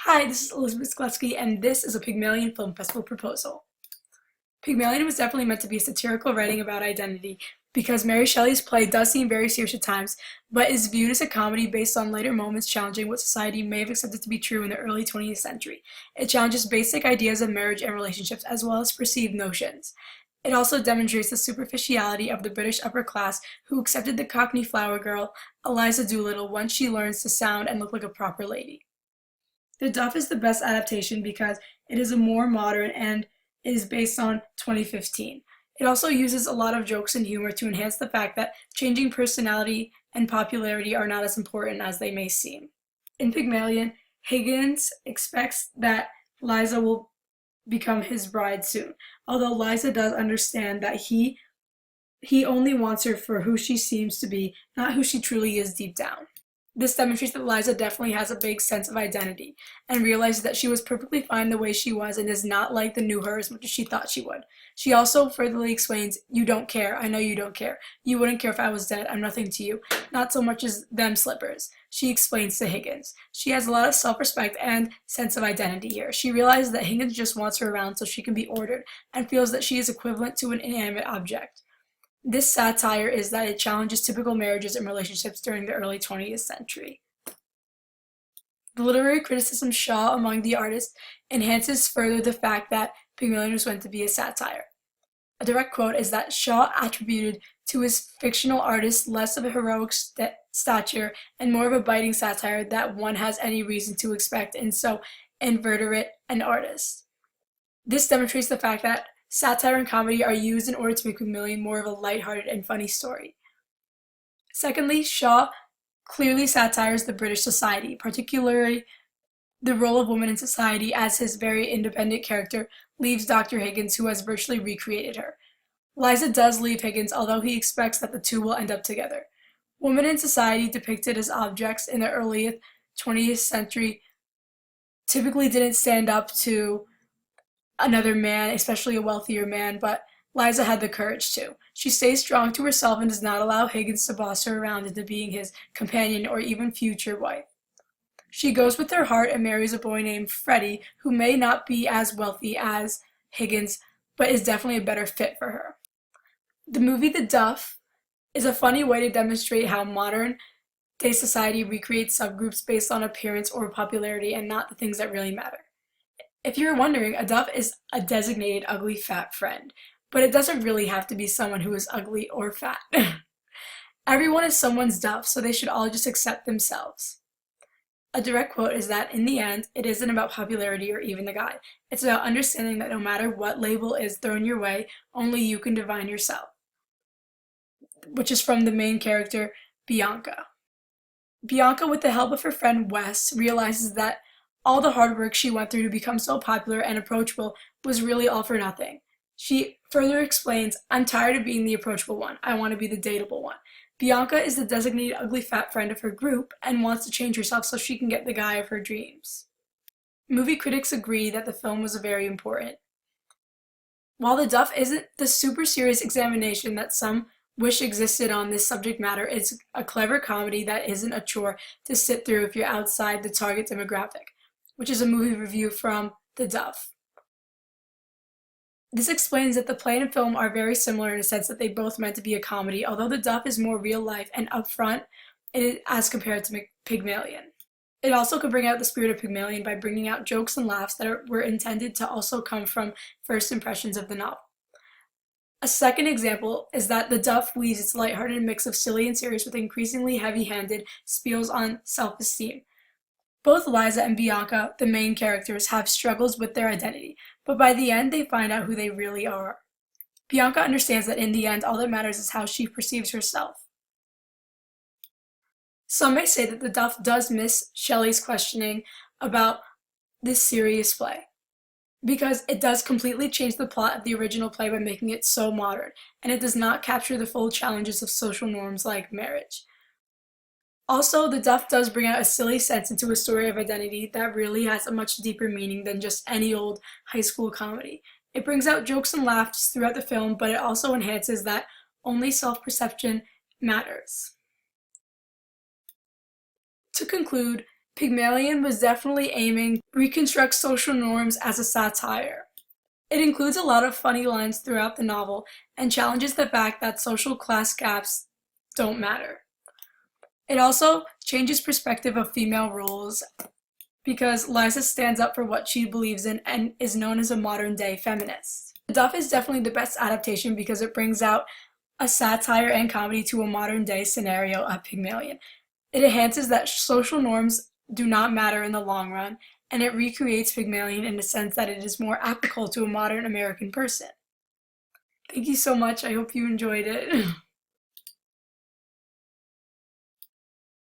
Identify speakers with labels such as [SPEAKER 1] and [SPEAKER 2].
[SPEAKER 1] Hi, this is Elizabeth Skleski, and this is a Pygmalion Film Festival proposal. Pygmalion was definitely meant to be a satirical writing about identity, because Mary Shelley's play does seem very serious at times, but is viewed as a comedy based on later moments challenging what society may have accepted to be true in the early 20th century. It challenges basic ideas of marriage and relationships, as well as perceived notions. It also demonstrates the superficiality of the British upper class who accepted the Cockney flower girl, Eliza Doolittle, once she learns to sound and look like a proper lady. The Duff is the best adaptation because it is a more modern and is based on 2015. It also uses a lot of jokes and humor to enhance the fact that changing personality and popularity are not as important as they may seem. In Pygmalion, Higgins expects that Liza will become his bride soon, although Liza does understand that he only wants her for who she seems to be, not who she truly is deep down. This demonstrates that Liza definitely has a big sense of identity and realizes that she was perfectly fine the way she was and does not like the new her as much as she thought she would. She also furtherly explains, "You don't care. I know you don't care. You wouldn't care if I was dead. I'm nothing to you. Not so much as them slippers," she explains to Higgins. She has a lot of self-respect and sense of identity here. She realizes that Higgins just wants her around so she can be ordered and feels that she is equivalent to an inanimate object. This satire is that it challenges typical marriages and relationships during the early 20th century. The literary criticism Shaw among the artists enhances further the fact that Pygmalion was meant to be a satire. A direct quote is that Shaw attributed to his fictional artists less of a heroic stature and more of a biting satire that one has any reason to expect in so invertebrate an artist. This demonstrates the fact that satire and comedy are used in order to make Pygmalion more of a lighthearted and funny story. Secondly, Shaw clearly satires the British society, particularly the role of women in society, as his very independent character leaves Dr. Higgins, who has virtually recreated her. Liza does leave Higgins, although he expects that the two will end up together. Women in society depicted as objects in the early 20th century typically didn't stand up to another man, especially a wealthier man, but Liza had the courage to. She stays strong to herself and does not allow Higgins to boss her around into being his companion or even future wife. She goes with her heart and marries a boy named Freddie, who may not be as wealthy as Higgins, but is definitely a better fit for her. The movie The Duff is a funny way to demonstrate how modern day society recreates subgroups based on appearance or popularity and not the things that really matter. If you're wondering, a duff is a designated ugly fat friend, but it doesn't really have to be someone who is ugly or fat. Everyone is someone's duff, so they should all just accept themselves. A direct quote is that, in the end, it isn't about popularity or even the guy. It's about understanding that no matter what label is thrown your way, only you can define yourself. Which is from the main character, Bianca. Bianca, with the help of her friend Wes, realizes that all the hard work she went through to become so popular and approachable was really all for nothing. She further explains, "I'm tired of being the approachable one. I want to be the dateable one." Bianca is the designated ugly fat friend of her group and wants to change herself so she can get the guy of her dreams. Movie critics agree that the film was very important. While The Duff isn't the super serious examination that some wish existed on this subject matter, it's a clever comedy that isn't a chore to sit through if you're outside the target demographic, which is a movie review from The Duff. This explains that the play and film are very similar in a sense that they both meant to be a comedy, although The Duff is more real life and upfront as compared to Pygmalion. It also could bring out the spirit of Pygmalion by bringing out jokes and laughs that were intended to also come from first impressions of the novel. A second example is that The Duff weaves its lighthearted mix of silly and serious with increasingly heavy-handed spiels on self-esteem. Both Liza and Bianca, the main characters, have struggles with their identity, but by the end they find out who they really are. Bianca understands that in the end all that matters is how she perceives herself. Some may say that The Duff does miss Shelley's questioning about this serious play, because it does completely change the plot of the original play by making it so modern, and it does not capture the full challenges of social norms like marriage. Also, The Duff does bring out a silly sense into a story of identity that really has a much deeper meaning than just any old high school comedy. It brings out jokes and laughs throughout the film, but it also enhances that only self-perception matters. To conclude, Pygmalion was definitely aiming to reconstruct social norms as a satire. It includes a lot of funny lines throughout the novel and challenges the fact that social class gaps don't matter. It also changes perspective of female roles because Liza stands up for what she believes in and is known as a modern-day feminist. Duff is definitely the best adaptation because it brings out a satire and comedy to a modern-day scenario of Pygmalion. It enhances that social norms do not matter in the long run, and it recreates Pygmalion in the sense that it is more applicable to a modern American person. Thank you so much. I hope you enjoyed it.